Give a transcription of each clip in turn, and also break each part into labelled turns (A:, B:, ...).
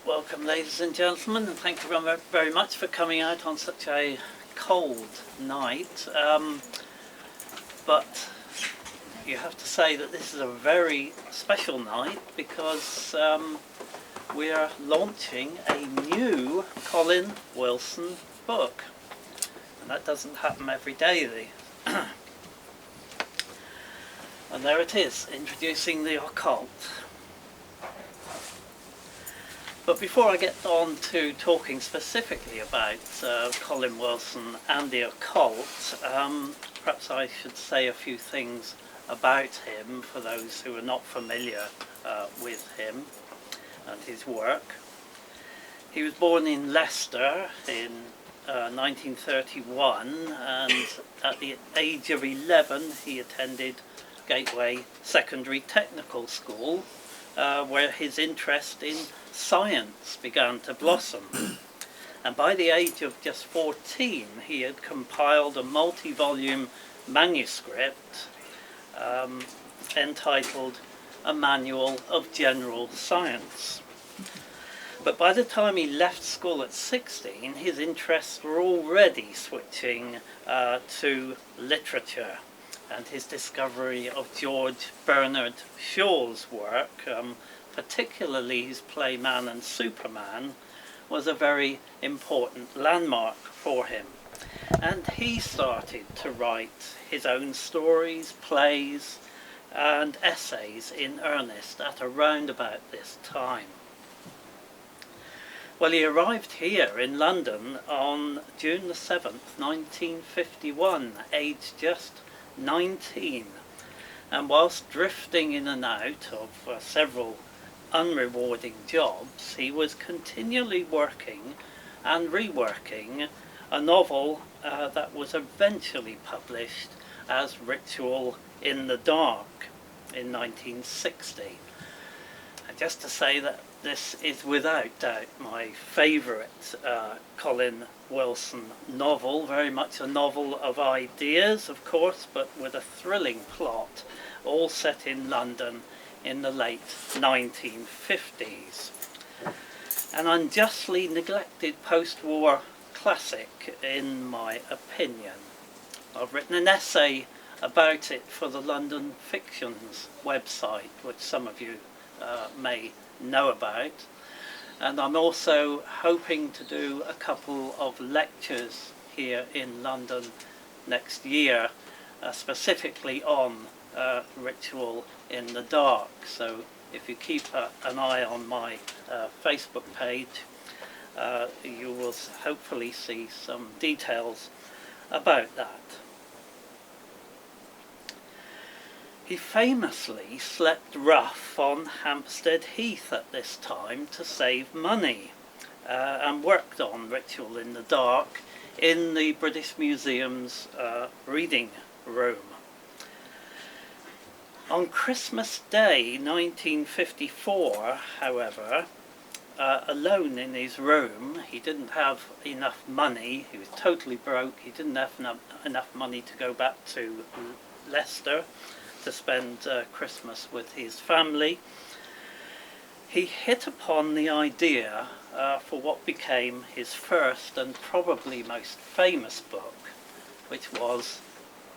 A: Welcome, ladies and gentlemen, and thank you very much for coming out on such a cold night. But you have to say that this is a very special night because we are launching a new Colin Wilson book, and that doesn't happen every day. And there it is, introducing the occult. But before I get on to talking specifically about Colin Wilson and the occult, perhaps I should say a few things about him for those who are not familiar with him and his work. He was born in Leicester in 1931, and at the age of 11 he attended Gateway Secondary Technical School, where his interest in science began to blossom. And by the age of just 14 he had compiled a multi-volume manuscript entitled A Manual of General Science. But by the time he left school at 16, his interests were already switching to literature, and his discovery of George Bernard Shaw's work, particularly his play Man and Superman, was a very important landmark for him. And he started to write his own stories, plays and essays in earnest at around about this time. Well, he arrived here in London on June the 7th, 1951, aged just 19, and whilst drifting in and out of several unrewarding jobs, he was continually working and reworking a novel that was eventually published as Ritual in the Dark in 1960. And just to say that this is without doubt my favourite Colin Wilson novel, very much a novel of ideas, of course, but with a thrilling plot, all set in London in the late 1950s. An unjustly neglected post-war classic, in my opinion. I've written an essay about it for the London Fictions website, which some of you may know about, and I'm also hoping to do a couple of lectures here in London next year, specifically on Ritual in the Dark. So if you keep an eye on my Facebook page, you will hopefully see some details about that. He famously slept rough on Hampstead Heath at this time to save money, and worked on Ritual in the Dark in the British Museum's reading room. On Christmas Day 1954, however, alone in his room, he didn't have enough money, he was totally broke, he didn't have enough money to go back to Leicester to spend Christmas with his family. He hit upon the idea for what became his first and probably most famous book, which was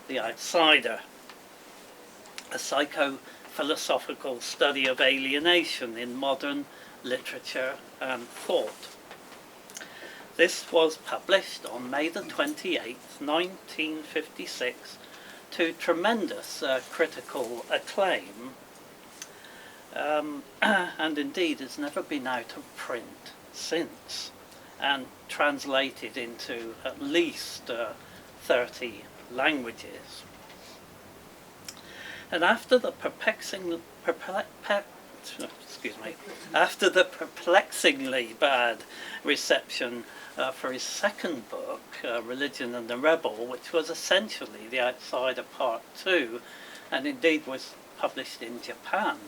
A: The Outsider, a psycho-philosophical study of alienation in modern literature and thought. This was published on May the 28th, 1956, to tremendous critical acclaim, and indeed has never been out of print since, and translated into at least 30 languages. And after the perplexingly bad reception for his second book, Religion and the Rebel, which was essentially The Outsider Part 2, and indeed was published in Japan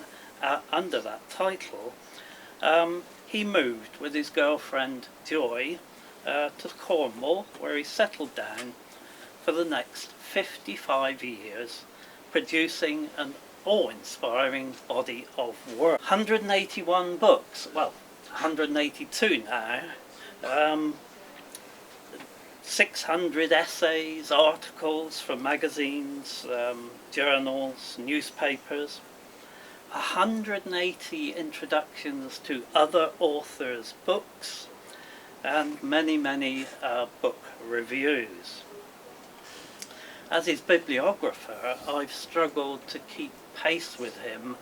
A: under that title, he moved with his girlfriend Joy to Cornwall, where he settled down for the next 55 years, producing an awe-inspiring body of work. 181 books, well, 182 now. 600 essays, articles from magazines, journals, newspapers. 180 introductions to other authors' books, and many, many book reviews. As his bibliographer, I've struggled to keep pace with him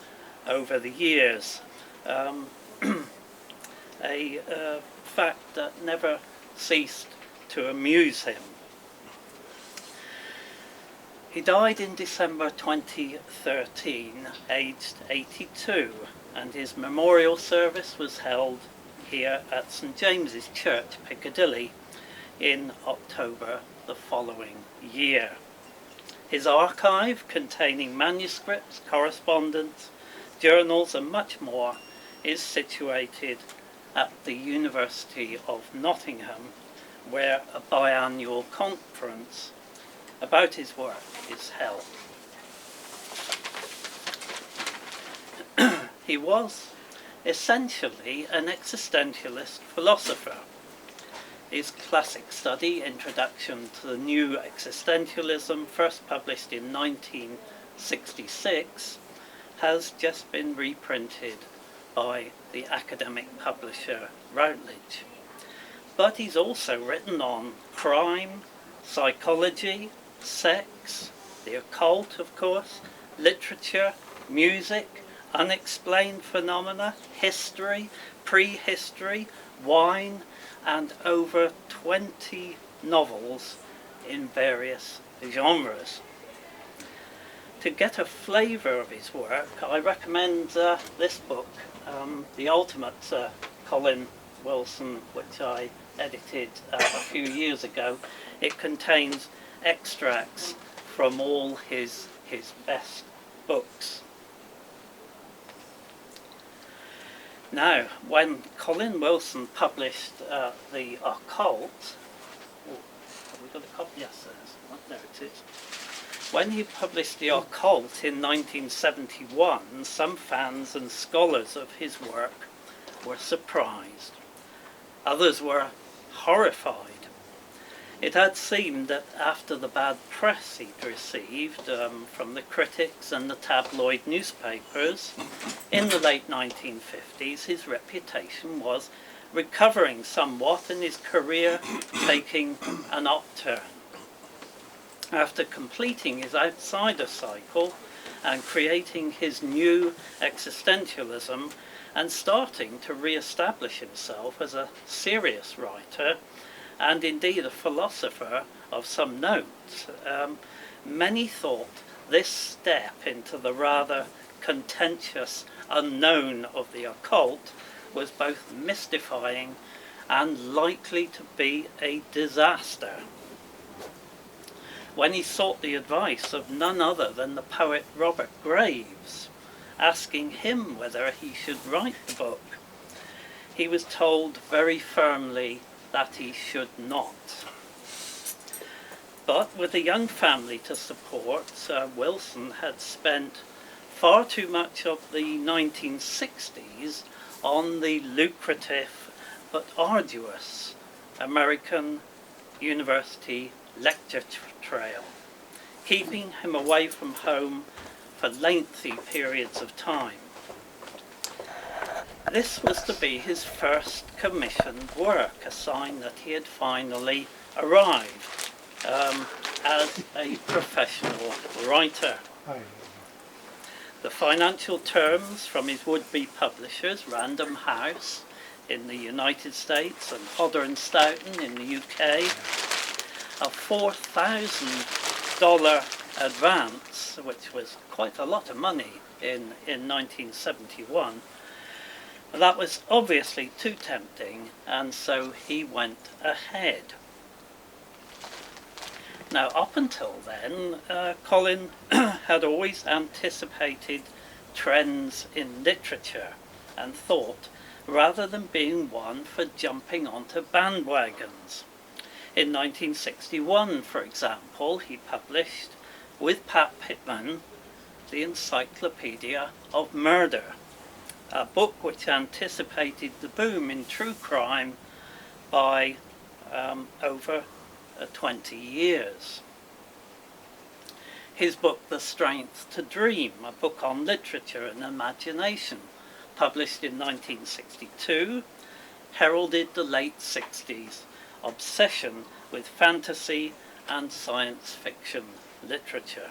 A: over the years. A fact that never ceased to amuse him. He died in December 2013, aged 82, and his memorial service was held here at St James's Church, Piccadilly, in October the following year. His archive, containing manuscripts, correspondence, journals and much more, is situated at the University of Nottingham, where a biannual conference about his work is held. He was essentially an existentialist philosopher. His classic study, Introduction to the New Existentialism, first published in 1966, has just been reprinted by the academic publisher Routledge. But he's also written on crime, psychology, sex, the occult, of course, literature, music, unexplained phenomena, history, prehistory, wine, and over 20 novels in various genres. To get a flavour of his work, I recommend this book, The Ultimate Colin Wilson, which I edited a few years ago. It contains extracts from all his best books. Now, when Colin Wilson published The Occult, have we got a copy? Yes, there it is. When he published The Occult in 1971, some fans and scholars of his work were surprised. Others were horrified. It had seemed that after the bad press he'd received from the critics and the tabloid newspapers in the late 1950s, his reputation was recovering somewhat and his career taking an upturn. After completing his outsider cycle and creating his new existentialism and starting to re-establish himself as a serious writer, and indeed a philosopher of some note, many thought this step into the rather contentious unknown of the occult was both mystifying and likely to be a disaster. When he sought the advice of none other than the poet Robert Graves, asking him whether he should write the book, he was told very firmly that he should not. But with a young family to support, Wilson had spent far too much of the 1960s on the lucrative but arduous American university lecture trail, keeping him away from home for lengthy periods of time. This was to be his first commissioned work, a sign that he had finally arrived as a professional writer. The financial terms from his would-be publishers, Random House in the United States and Hodder and Stoughton in the UK, a $4,000 advance, which was quite a lot of money in 1971, that was obviously too tempting, and so he went ahead. Now, up until then, Colin had always anticipated trends in literature and thought, rather than being one for jumping onto bandwagons. In 1961, for example, he published, with Pat Pittman, the Encyclopedia of Murder, a book which anticipated the boom in true crime by over 20 years. His book The Strength to Dream, a book on literature and imagination, published in 1962, heralded the late 60s obsession with fantasy and science fiction literature.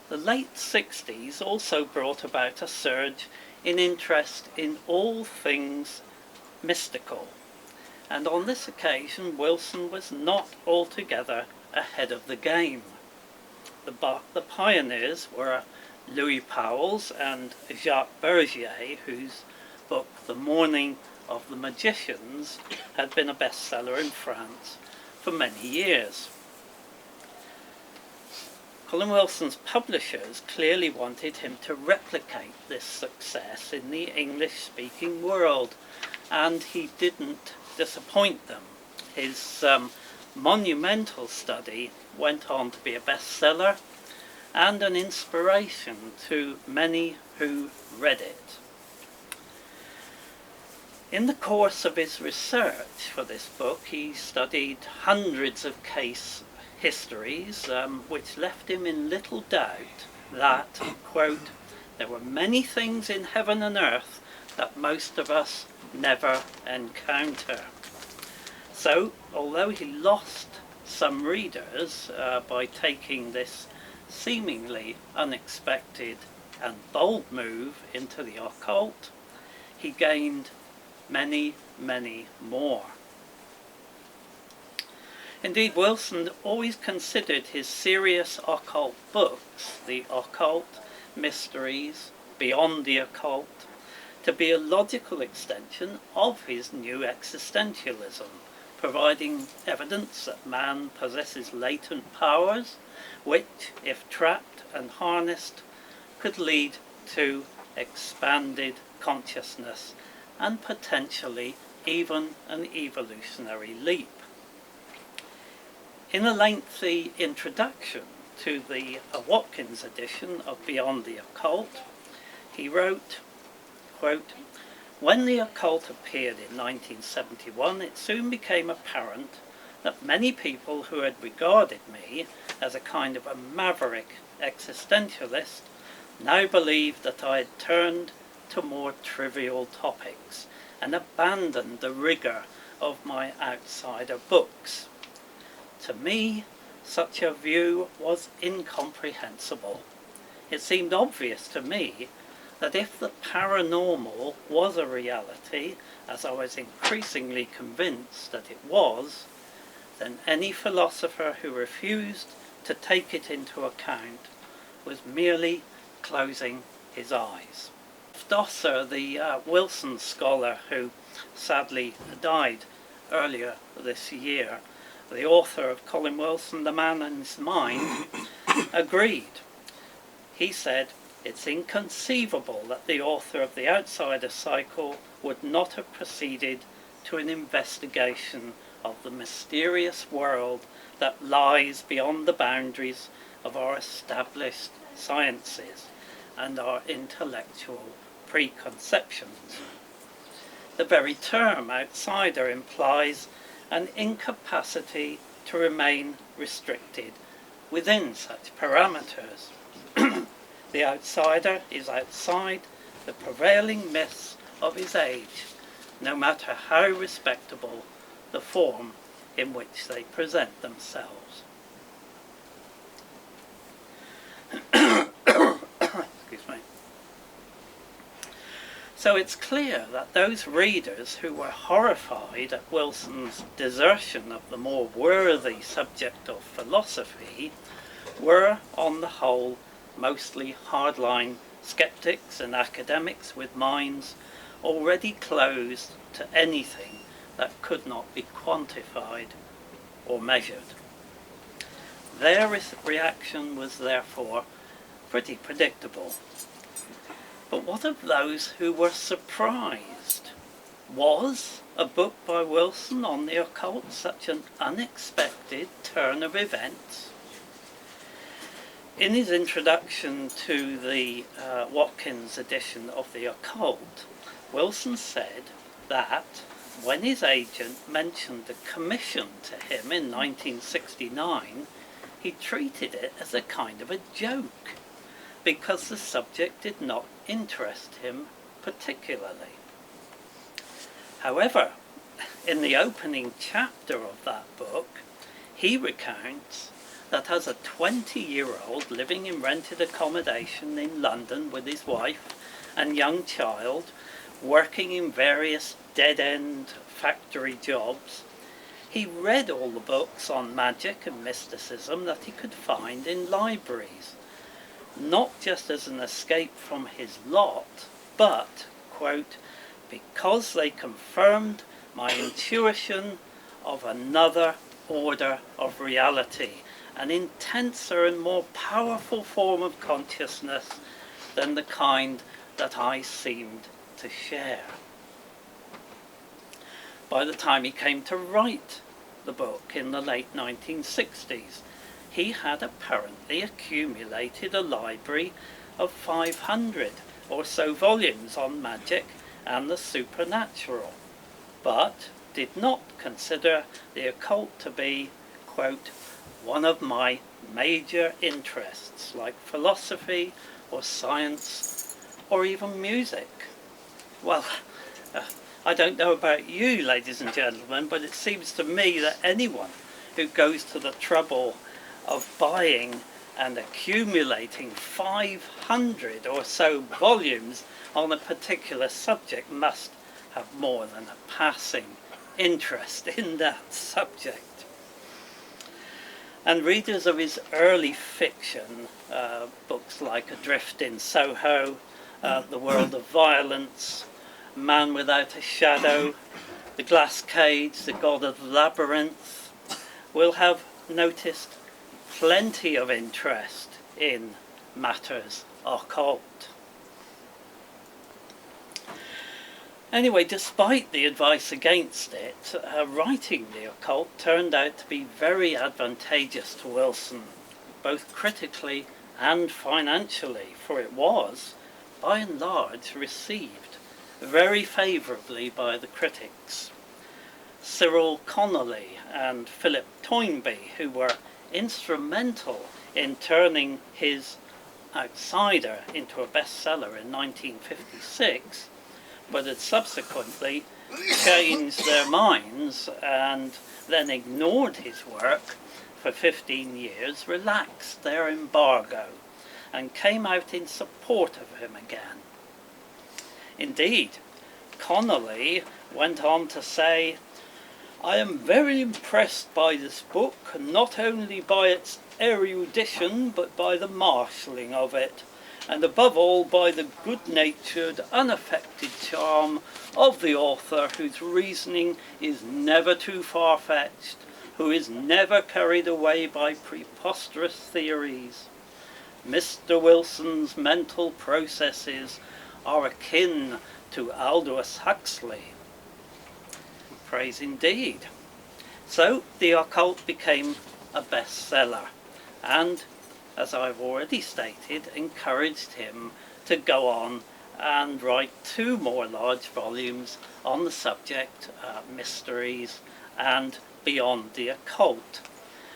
A: The late 60s also brought about a surge in interest in all things mystical, and on this occasion Wilson was not altogether ahead of the game. The pioneers were Louis Pauwels and Jacques Bergier, whose book The Morning of the Magicians had been a bestseller in France for many years. Colin Wilson's publishers clearly wanted him to replicate this success in the English-speaking world, and he didn't disappoint them. His monumental study went on to be a bestseller and an inspiration to many who read it. In the course of his research for this book, he studied hundreds of case histories, which left him in little doubt that, quote, there were many things in heaven and earth that most of us never encounter. So, although he lost some readers by taking this seemingly unexpected and bold move into the occult, he gained many, many more. Indeed, Wilson always considered his serious occult books, the Occult, Mysteries, Beyond the Occult, to be a logical extension of his new existentialism, providing evidence that man possesses latent powers which, if trapped and harnessed, could lead to expanded consciousness and potentially even an evolutionary leap. In a lengthy introduction to the Watkins edition of Beyond the Occult, he wrote, quote, when the occult appeared in 1971, it soon became apparent that many people who had regarded me as a kind of a maverick existentialist now believed that I had turned to more trivial topics and abandoned the rigour of my outsider books. To me, such a view was incomprehensible. It seemed obvious to me that if the paranormal was a reality, as I was increasingly convinced that it was, then any philosopher who refused to take it into account was merely closing his eyes. Dosser, the Wilson scholar who sadly died earlier this year, the author of Colin Wilson, The Man and His Mind, agreed. He said, it's inconceivable that the author of The Outsider Cycle would not have proceeded to an investigation of the mysterious world that lies beyond the boundaries of our established sciences and our intellectual preconceptions. The very term outsider implies an incapacity to remain restricted within such parameters. The outsider is outside the prevailing myths of his age, no matter how respectable the form in which they present themselves. Excuse me. So it's clear that those readers who were horrified at Wilson's desertion of the more worthy subject of philosophy were, on the whole, mostly hardline skeptics and academics with minds already closed to anything that could not be quantified or measured. Their reaction was therefore pretty predictable. But what of those who were surprised? Was a book by Wilson on the occult such an unexpected turn of events? In his introduction to the Watkins edition of the Occult, Wilson said that when his agent mentioned the commission to him in 1969, he treated it as a kind of a joke, because the subject did not interest him particularly. However, in the opening chapter of that book, he recounts that as a 20-year-old living in rented accommodation in London with his wife and young child, working in various dead-end factory jobs, he read all the books on magic and mysticism that he could find in libraries, not just as an escape from his lot, but, quote, because they confirmed my intuition of another order of reality, an intenser and more powerful form of consciousness than the kind that I seemed to share. By the time he came to write the book in the late 1960s, he had apparently accumulated a library of 500 or so volumes on magic and the supernatural, but did not consider the occult to be, quote, one of my major interests, like philosophy or science or even music. Well, I don't know about you, ladies and gentlemen, but it seems to me that anyone who goes to the trouble of buying and accumulating 500 or so volumes on a particular subject must have more than a passing interest in that subject. And readers of his early fiction, books like Adrift in Soho, The World of Violence, Man Without a Shadow, The Glass Cage, The God of the Labyrinth, will have noticed plenty of interest in matters occult. Anyway, despite the advice against it, writing the occult turned out to be very advantageous to Wilson, both critically and financially, for it was, by and large, received very favourably by the critics. Cyril Connolly and Philip Toynbee, who were instrumental in turning his Outsider into a bestseller in 1956, but had subsequently changed their minds and then ignored his work for 15 years, relaxed their embargo and came out in support of him again. Indeed, Connolly went on to say, I am very impressed by this book, not only by its erudition, but by the marshalling of it, and above all by the good-natured, unaffected charm of the author, whose reasoning is never too far-fetched, who is never carried away by preposterous theories. Mr. Wilson's mental processes are akin to Aldous Huxley. Praise indeed. So the occult became a bestseller, and, as I've already stated, encouraged him to go on and write 2 more large volumes on the subject, mysteries and beyond the occult,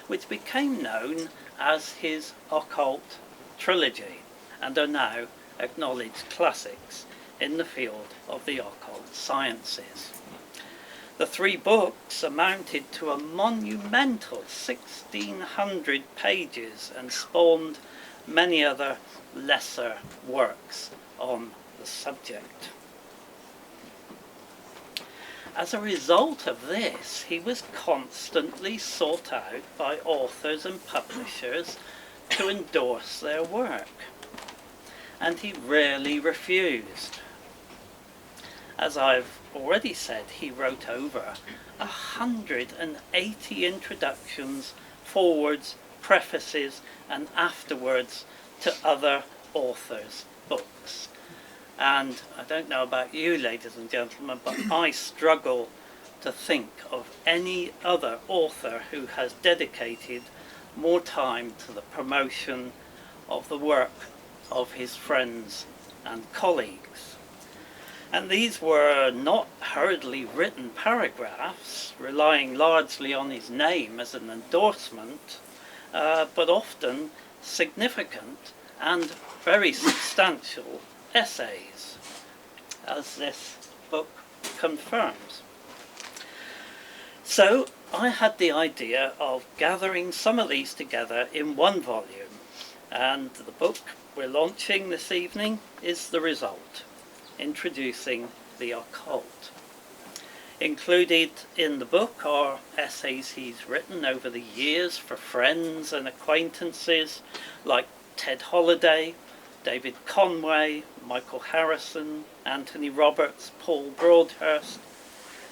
A: which became known as his occult trilogy and are now acknowledged classics in the field of the occult sciences. The 3 books amounted to a monumental 1,600 pages and spawned many other lesser works on the subject. As a result of this, he was constantly sought out by authors and publishers to endorse their work, and he rarely refused. As I've already said, he wrote over 180 introductions, forewords, prefaces and afterwords to other authors' books. And I don't know about you, ladies and gentlemen, but I struggle to think of any other author who has dedicated more time to the promotion of the work of his friends and colleagues. And these were not hurriedly written paragraphs, relying largely on his name as an endorsement, but often significant and very substantial essays, as this book confirms. So I had the idea of gathering some of these together in one volume, and the book we're launching this evening is the result, Introducing the Occult. Included in the book are essays he's written over the years for friends and acquaintances like Ted Holliday, David Conway, Michael Harrison, Anthony Roberts, Paul Broadhurst,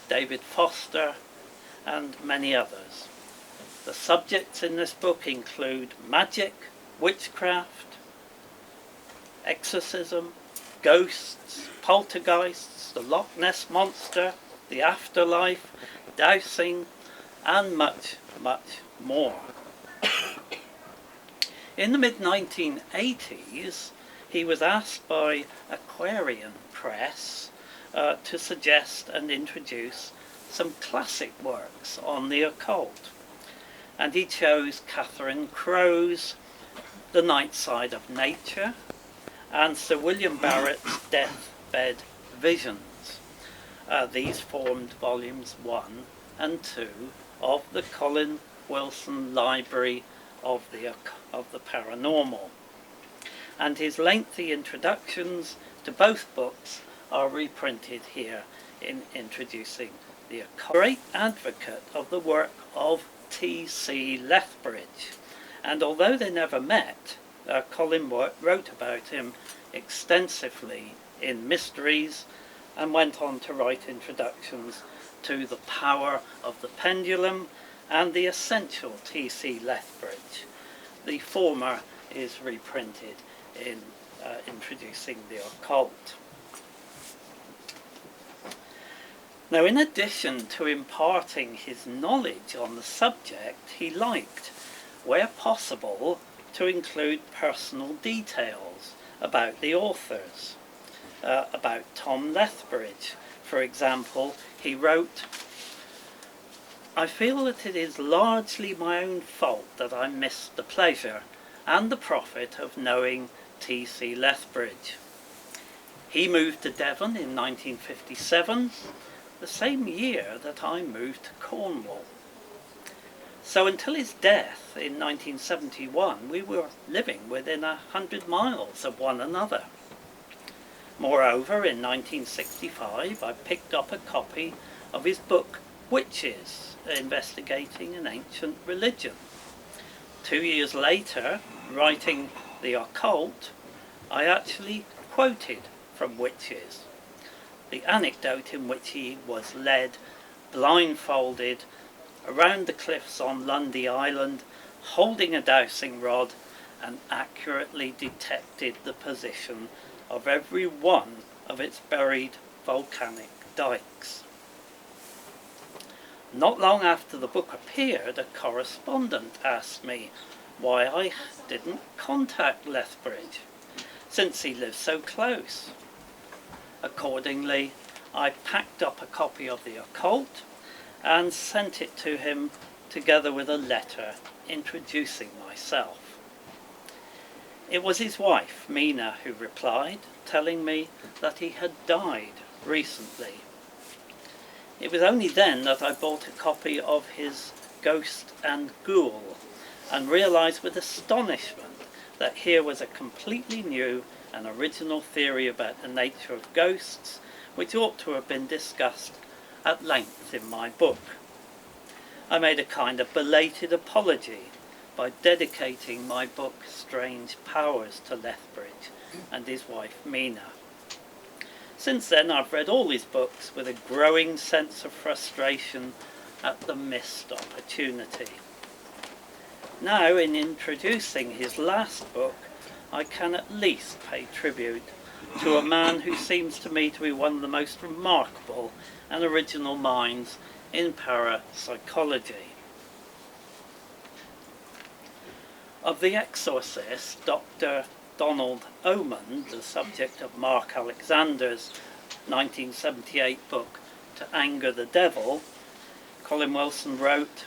A: David Foster, and many others. The subjects in this book include magic, witchcraft, exorcism, ghosts, poltergeists, the Loch Ness Monster, the afterlife, dowsing, and much, much more. In the mid-1980s, he was asked by Aquarian Press to suggest and introduce some classic works on the occult. And he chose Catherine Crowe's The Night Side of Nature and Sir William Barrett's Deathbed Visions. These formed volumes 1 and 2 of the Colin Wilson Library of the Paranormal. And his lengthy introductions to both books are reprinted here in Introducing the Occult. Great advocate of the work of T.C. Lethbridge, and although they never met, Colin wrote about him extensively in Mysteries and went on to write introductions to The Power of the Pendulum and The Essential T.C. Lethbridge. The former is reprinted in Introducing the Occult. Now, in addition to imparting his knowledge on the subject, he liked, where possible, to include personal details about the authors. About Tom Lethbridge, for example, he wrote, "I feel that it is largely my own fault that I missed the pleasure and the profit of knowing T.C. Lethbridge. He moved to Devon in 1957, the same year that I moved to Cornwall. So until his death in 1971, we were living within 100 miles of one another. Moreover, in 1965, I picked up a copy of his book Witches, Investigating an Ancient Religion. 2 years later, writing The Occult, I actually quoted from Witches, the anecdote in which he was led, blindfolded, around the cliffs on Lundy Island, holding a dowsing rod, and accurately detected the position of every one of its buried volcanic dikes. Not long after the book appeared, a correspondent asked me why I didn't contact Lethbridge, since he lived so close. Accordingly, I packed up a copy of The Occult and sent it to him together with a letter introducing myself. It was his wife, Mina, who replied, telling me that he had died recently. It was only then that I bought a copy of his Ghost and Ghoul and realised with astonishment that here was a completely new and original theory about the nature of ghosts, which ought to have been discussed at length in my book. I made a kind of belated apology by dedicating my book Strange Powers to Lethbridge and his wife Mina. Since then I've read all his books with a growing sense of frustration at the missed opportunity. Now, in introducing his last book, I can at least pay tribute to a man who seems to me to be one of the most remarkable and original minds in parapsychology. Of The Exorcist, Dr. Donald Oman, the subject of Mark Alexander's 1978 book To Anger the Devil, Colin Wilson wrote,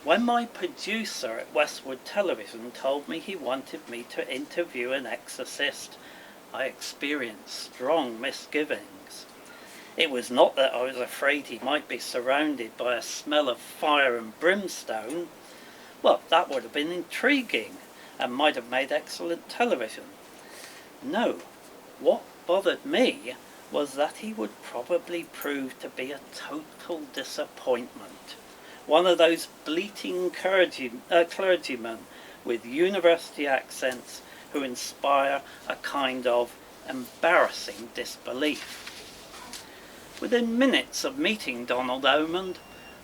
A: "When my producer at Westwood Television told me he wanted me to interview an exorcist, I experienced strong misgivings. It was not that I was afraid he might be surrounded by a smell of fire and brimstone. Well, that would have been intriguing and might have made excellent television. No, what bothered me was that he would probably prove to be a total disappointment. One of those bleating clergymen with university accents who inspire a kind of embarrassing disbelief." Within minutes of meeting Donald Oman,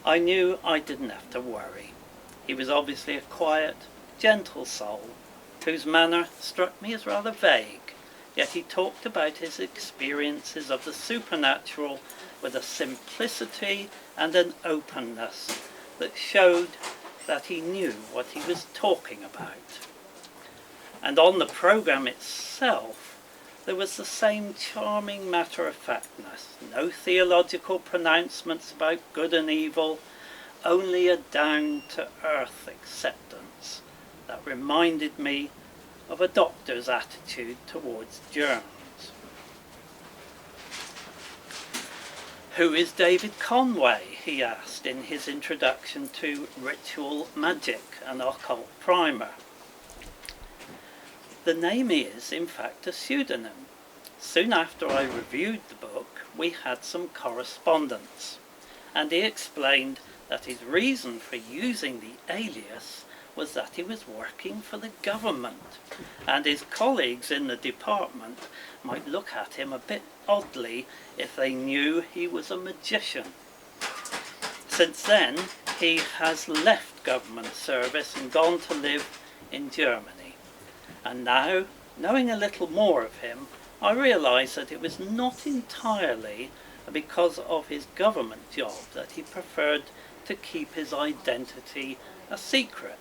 A: I knew I didn't have to worry. He was obviously a quiet, gentle soul, whose manner struck me as rather vague, yet he talked about his experiences of the supernatural with a simplicity and an openness that showed that he knew what he was talking about. And on the programme itself, there was the same charming matter-of-factness, no theological pronouncements about good and evil, only a down-to-earth acceptance that reminded me of a doctor's attitude towards germs. "Who is David Conway?" he asked in his introduction to Ritual Magic, an occult primer. The name is, in fact, a pseudonym. Soon after I reviewed the book, we had some correspondence, and he explained that his reason for using the alias was that he was working for the government, and his colleagues in the department might look at him a bit oddly if they knew he was a magician. Since then, he has left government service and gone to live in Germany. And now, knowing a little more of him, I realise that it was not entirely because of his government job that he preferred to keep his identity a secret.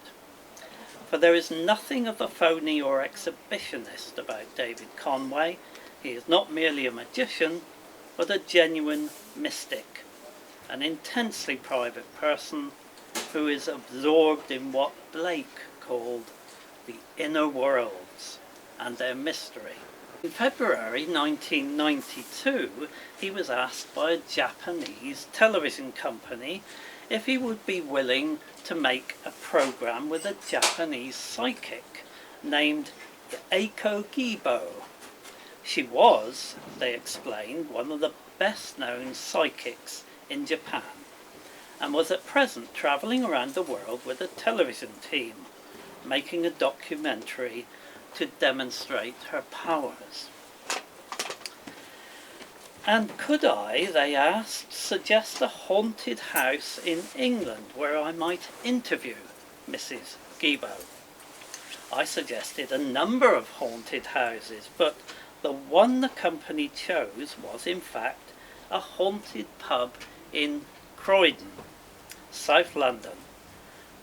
A: For there is nothing of the phony or exhibitionist about David Conway. He is not merely a magician, but a genuine mystic, an intensely private person who is absorbed in what Blake called the inner worlds and their mystery. In February 1992, he was asked by a Japanese television company if he would be willing to make a program with a Japanese psychic named Eiko Gibo. She was, they explained, one of the best-known psychics in Japan, and was at present travelling around the world with a television team, making a documentary to demonstrate her powers. And could I, they asked, suggest a haunted house in England where I might interview Mrs. Gibo? I suggested a number of haunted houses, but the one the company chose was in fact a haunted pub in Croydon, South London.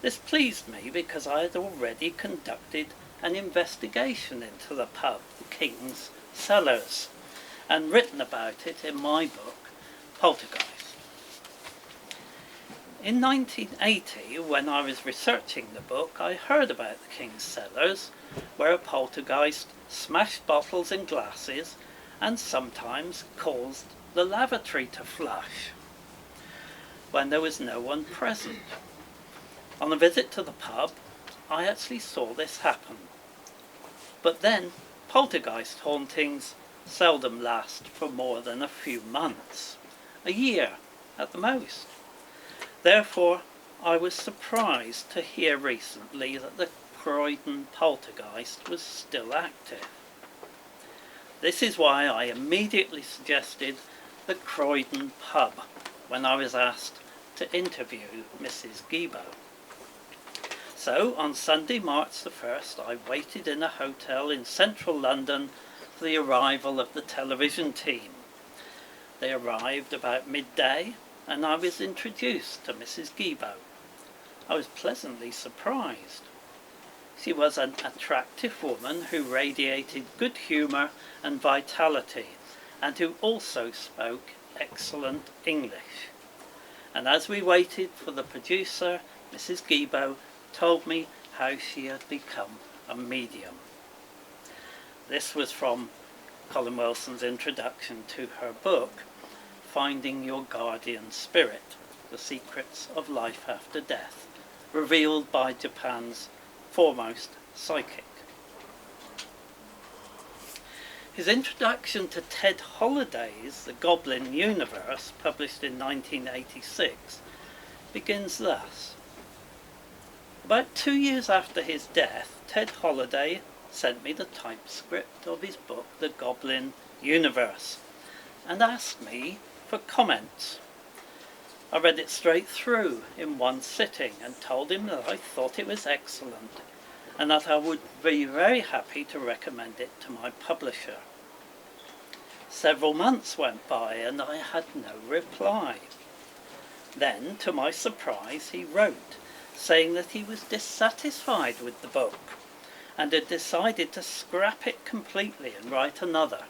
A: This pleased me because I had already conducted an investigation into the pub, the King's Cellars, and written about it in my book, Poltergeist. In 1980, when I was researching the book, I heard about the King's Cellars, where a poltergeist smashed bottles and glasses and sometimes caused the lavatory to flush when there was no one present. On a visit to the pub, I actually saw this happen. But then, poltergeist hauntings seldom last for more than a few months, a year at the most. Therefore, I was surprised to hear recently that the Croydon poltergeist was still active. This is why I immediately suggested the Croydon pub when I was asked to interview Mrs. Gibo. So, on Sunday, March the 1st, I waited in a hotel in central London for the arrival of the television team. They arrived about midday, and I was introduced to Mrs. Gibo. I was pleasantly surprised. She was an attractive woman who radiated good humour and vitality, and who also spoke excellent English. And as we waited for the producer, Mrs. Guibault told me how she had become a medium. This was from Colin Wilson's introduction to her book, Finding Your Guardian Spirit, The Secrets of Life After Death, revealed by Japan's foremost psychic. His introduction to Ted Holliday's The Goblin Universe, published in 1986, begins thus. About 2 years after his death, Ted Holliday sent me the typescript of his book The Goblin Universe and asked me for comments. I read it straight through in one sitting and told him that I thought it was excellent and that I would be very happy to recommend it to my publisher. Several months went by and I had no reply. Then, to my surprise, he wrote, saying that he was dissatisfied with the book and had decided to scrap it completely and write another.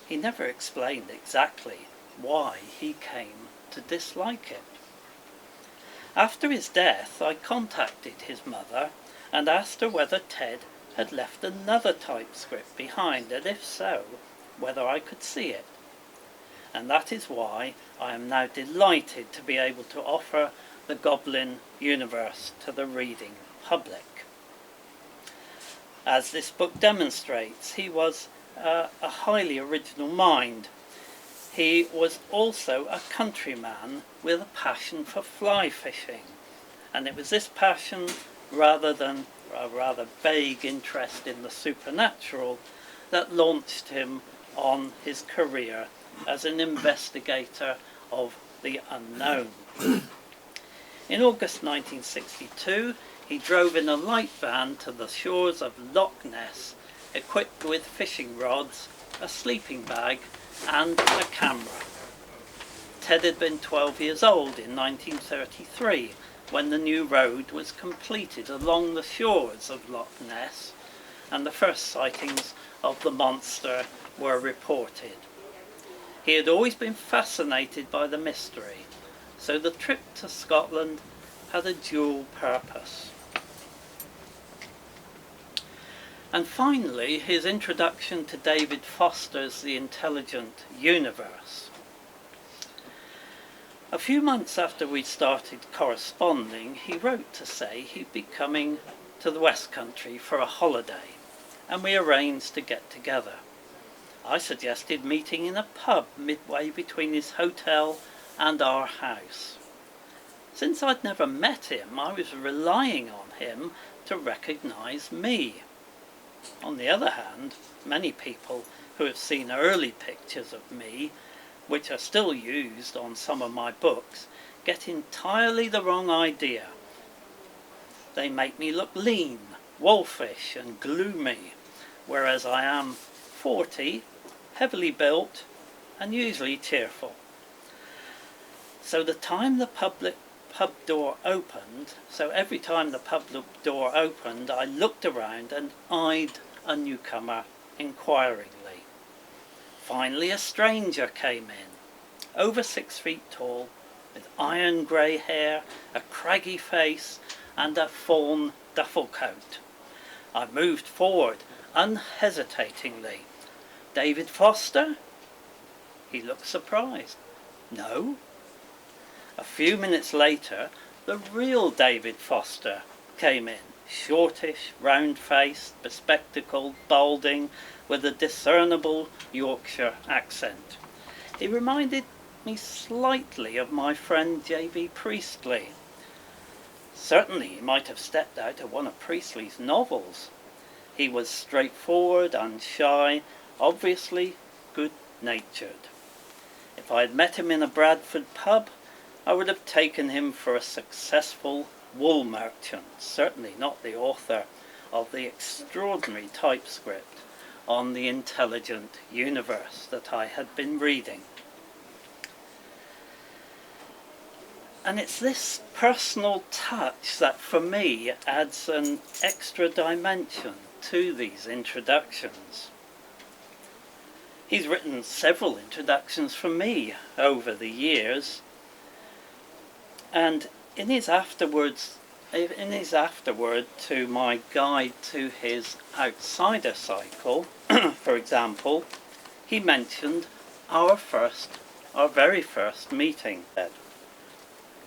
A: He never explained exactly why he came to dislike it. After his death, I contacted his mother and asked her whether Ted had left another typescript behind, and if so, whether I could see it. And that is why I am now delighted to be able to offer The Goblin Universe to the reading public. As this book demonstrates, he was a highly original mind. He was also a countryman with a passion for fly fishing, and it was this passion, rather than a rather vague interest in the supernatural, that launched him on his career as an investigator of the unknown. In August 1962, he drove in a light van to the shores of Loch Ness, equipped with fishing rods, a sleeping bag, and a camera. Ted had been 12 years old in 1933 when the new road was completed along the shores of Loch Ness, and the first sightings of the monster were reported. He had always been fascinated by the mystery, so the trip to Scotland had a dual purpose. And finally, his introduction to David Foster's The Intelligent Universe. A few months after we started corresponding, he wrote to say he'd be coming to the West Country for a holiday, and we arranged to get together. I suggested meeting in a pub midway between his hotel and our house. Since I'd never met him, I was relying on him to recognise me. On the other hand, many people who have seen early pictures of me, which are still used on some of my books, get entirely the wrong idea. They make me look lean, wolfish and gloomy, whereas I am 40, heavily built and usually cheerful. So every time the pub door opened, I looked around and eyed a newcomer inquiringly. Finally, a stranger came in, over 6 feet tall, with iron grey hair, a craggy face, and a fawn duffel coat. I moved forward unhesitatingly. "David Foster?" He looked surprised. "No." A few minutes later, the real David Foster came in, shortish, round-faced, bespectacled, balding, with a discernible Yorkshire accent. He reminded me slightly of my friend J.B. Priestley. Certainly he might have stepped out of one of Priestley's novels. He was straightforward, unshy, obviously good-natured. If I had met him in a Bradford pub, I would have taken him for a successful wool merchant, certainly not the author of the extraordinary typescript on the intelligent universe that I had been reading. And it's this personal touch that for me adds an extra dimension to these introductions. He's written several introductions for me over the years, and in his afterword to my guide to his outsider cycle, for example, he mentioned our very first meeting.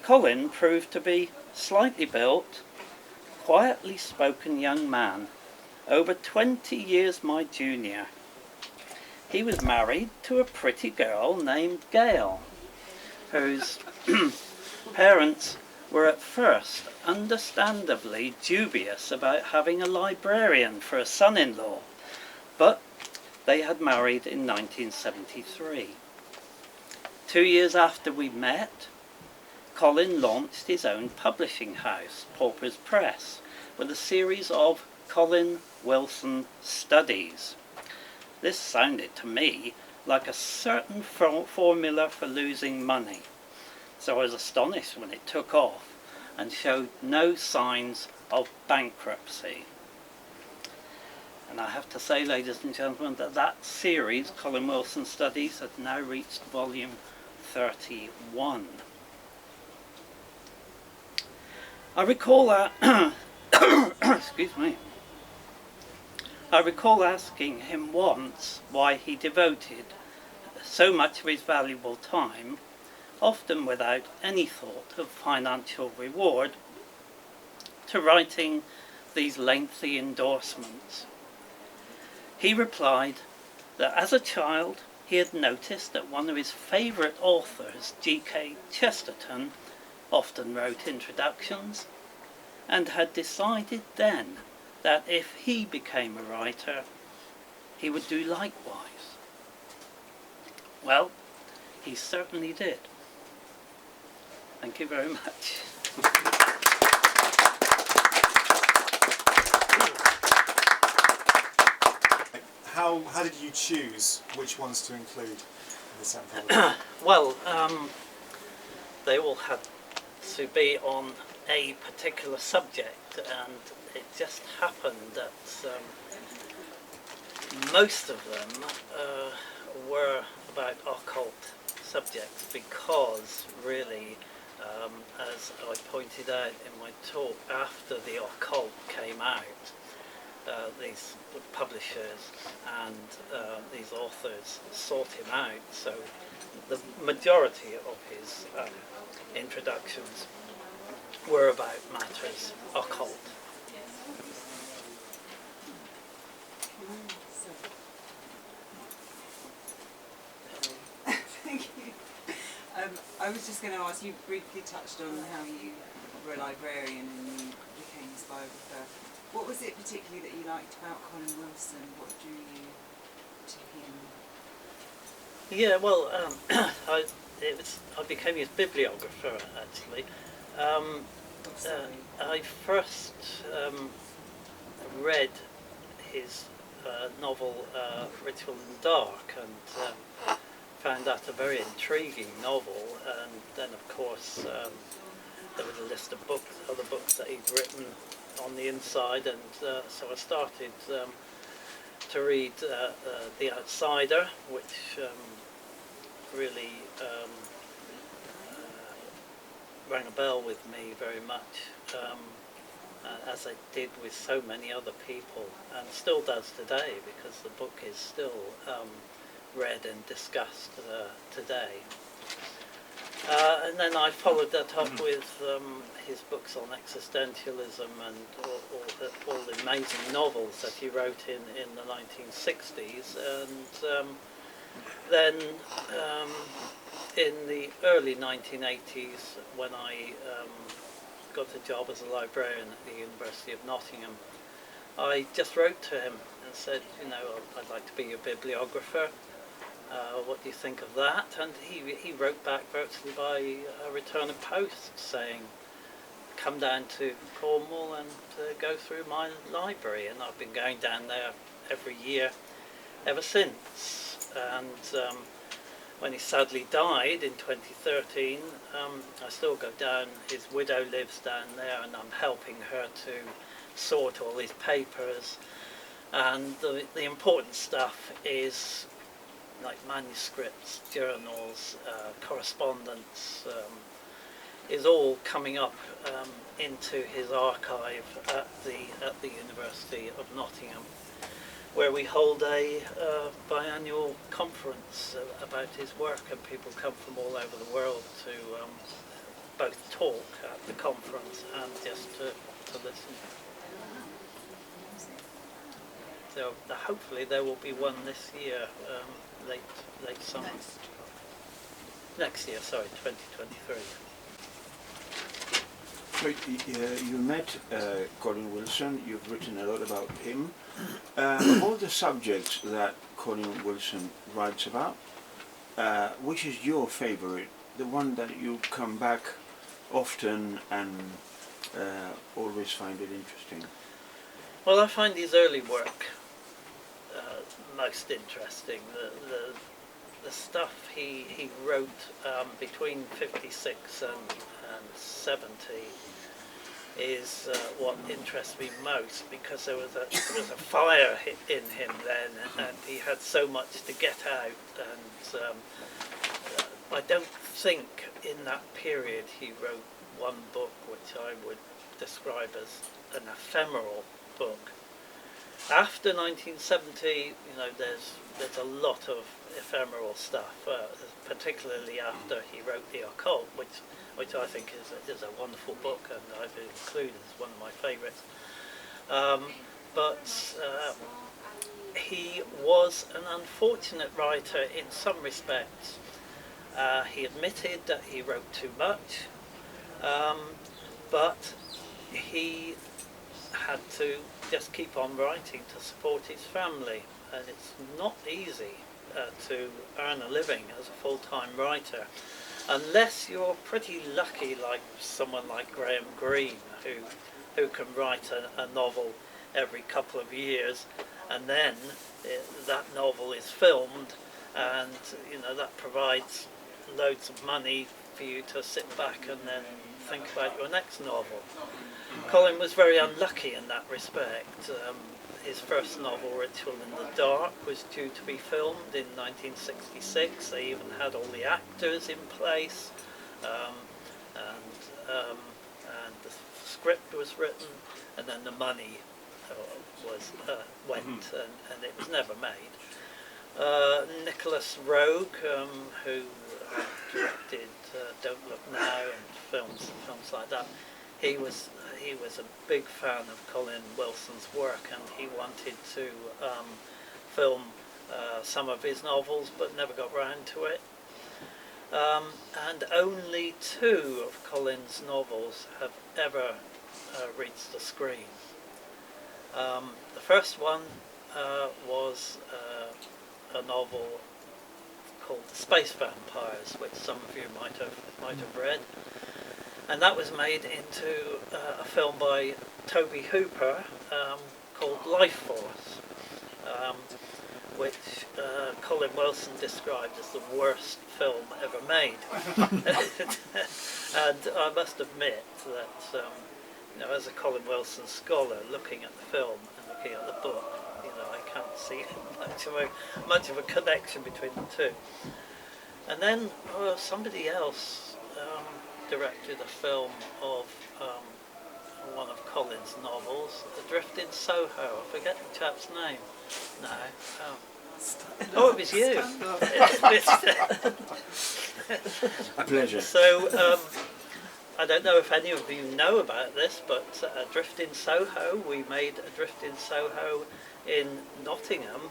A: Colin proved to be slightly built, quietly spoken young man, over 20 years my junior. He was married to a pretty girl named Gail, whose parents were at first understandably dubious about having a librarian for a son-in-law, but they had married in 1973. 2 years after we met, Colin launched his own publishing house, Pauper's Press, with a series of Colin Wilson studies. This sounded to me like a certain formula for losing money, so I was astonished when it took off and showed no signs of bankruptcy. And I have to say, ladies and gentlemen, that series, Colin Wilson Studies, has now reached volume 31. I recall excuse me. I recall asking him once why he devoted so much of his valuable time, often without any thought of financial reward, to writing these lengthy endorsements. He replied that as a child he had noticed that one of his favourite authors, G.K. Chesterton, often wrote introductions, and had decided then that if he became a writer, he would do likewise. Well, he certainly did. Thank you very much.
B: How did you choose which ones to include in this anthology?
A: Well, they all had to be on a particular subject, and it just happened that most of them were about occult subjects, because really, as I pointed out in my talk, after the occult came out, these publishers and these authors sought him out, so the majority of his introductions were about matters occult.
C: Thank you. I was just going to ask, you briefly touched on how you were a librarian and you became his biographer. What was it particularly that you liked about Colin Wilson? What drew you to him?
A: Yeah, well, I became his bibliographer, actually. I first read his novel Ritual in the Dark, and found that a very intriguing novel, and then of course there was a list of other books that he'd written on the inside, and so I started to read The Outsider, which really rang a bell with me very much, as it did with so many other people, and still does today, because the book is still read and discussed today. And then I followed that up with his books on existentialism and all the amazing novels that he wrote in the 1960s, and then in the early 1980s, when I got a job as a librarian at the University of Nottingham, I just wrote to him and said, you know, I'd like to be your bibliographer. What do you think of that? And he wrote back virtually by a return of post saying, come down to Cornwall and go through my library. And I've been going down there every year ever since. And when he sadly died in 2013, I still go down. His widow lives down there, and I'm helping her to sort all his papers. And the important stuff is like manuscripts, journals, correspondence, is all coming up into his archive at the University of Nottingham, where we hold a biannual conference about his work, and people come from all over the world to both talk at the conference and just to listen. So hopefully there will be one this year, late summer. Next year, sorry, 2023.
D: So you met Colin Wilson. You've written a lot about him. All the subjects that Colin Wilson writes about, which is your favorite? The one that you come back often and always find it interesting?
A: Well, I find his early work most interesting. The stuff he wrote between 56 and 70 is what interests me most, because there was a fire in him then, and he had so much to get out, and I don't think in that period he wrote one book which I would describe as an ephemeral book. After 1970, there's a lot of ephemeral stuff, particularly after he wrote The Occult, which I think is a wonderful book, and I've included as one of my favourites. But he was an unfortunate writer in some respects. He admitted that he wrote too much, but he had to just keep on writing to support his family, and it's not easy to earn a living as a full-time writer, unless you're pretty lucky, like someone like Graham Greene, who can write a novel every couple of years, and then that novel is filmed, and that provides loads of money for you to sit back and then think about your next novel. Colin was very unlucky in that respect. His first novel, Ritual in the Dark, was due to be filmed in 1966. They even had all the actors in place, and the script was written, and then the money went, and it was never made. Nicholas Roeg, who directed Don't Look Now and films like that, he was a big fan of Colin Wilson's work, and he wanted to film some of his novels, but never got round to it. And only 2 of Colin's novels have ever reached the screen. The first one was a novel called The Space Vampires, which some of you might have read. And that was made into a film by Toby Hooper called Life Force, which Colin Wilson described as the worst film ever made. And I must admit that, as a Colin Wilson scholar, looking at the film and looking at the book, I can't see much of a connection between the two. And then somebody else directed a film of one of Colin's novels, Adrift in Soho. I forget the chap's name. No. Oh, it was you.
D: A pleasure.
A: So, I don't know if any of you know about this, but Adrift in Soho, we made Adrift in Soho in Nottingham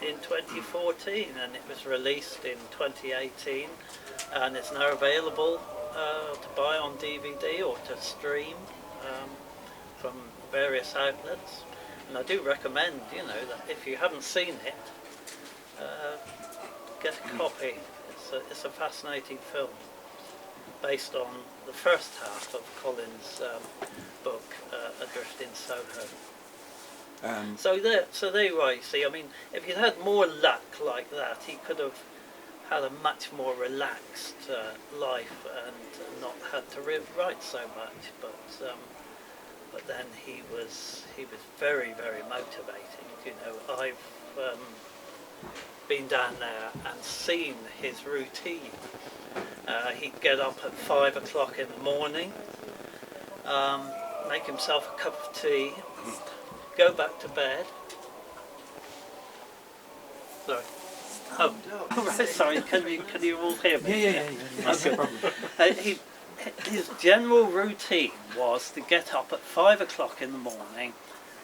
A: in 2014, and it was released in 2018, and it's now available to buy on DVD or to stream from various outlets. And I do recommend, that if you haven't seen it, get a copy. It's a fascinating film based on the first half of Colin's book, Adrift in Soho. So there you are. You see, I mean, if he'd had more luck like that, he could have had a much more relaxed life and not had to write so much. But then he was very, very motivating. You know, I've been down there and seen his routine. He'd get up at 5 o'clock in the morning, make himself a cup of tea, go back to bed. Sorry. Oh, right, sorry. Can you all hear me?
D: Yeah.
A: Okay.
D: No problem.
A: His general routine was to get up at 5 o'clock in the morning,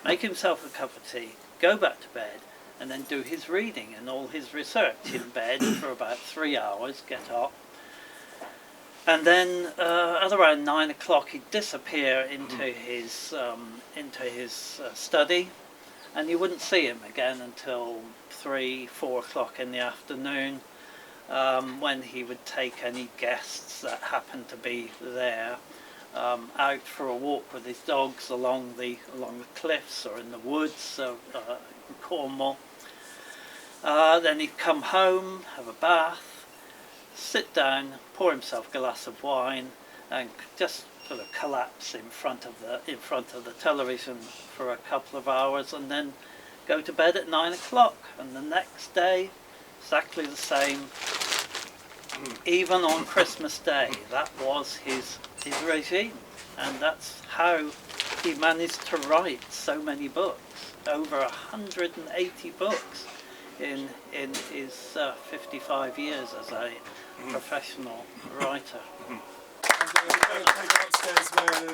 A: make himself a cup of tea, go back to bed, and then do his reading and all his research in bed for about 3 hours, get up. And then at around 9 o'clock he'd disappear into his study, and you wouldn't see him again until 3-4 o'clock in the afternoon, when he would take any guests that happened to be there out for a walk with his dogs along the cliffs or in the woods of Cornwall. Then he'd come home, have a bath, sit down, pour himself a glass of wine, and just sort of collapse in front of the television for a couple of hours, and then go to bed at 9 o'clock. And the next day, exactly the same. Even on Christmas Day, that was his regime, and that's how he managed to write so many books, over 180 books in his 55 years as a professional writer.
B: And we're going to take upstairs where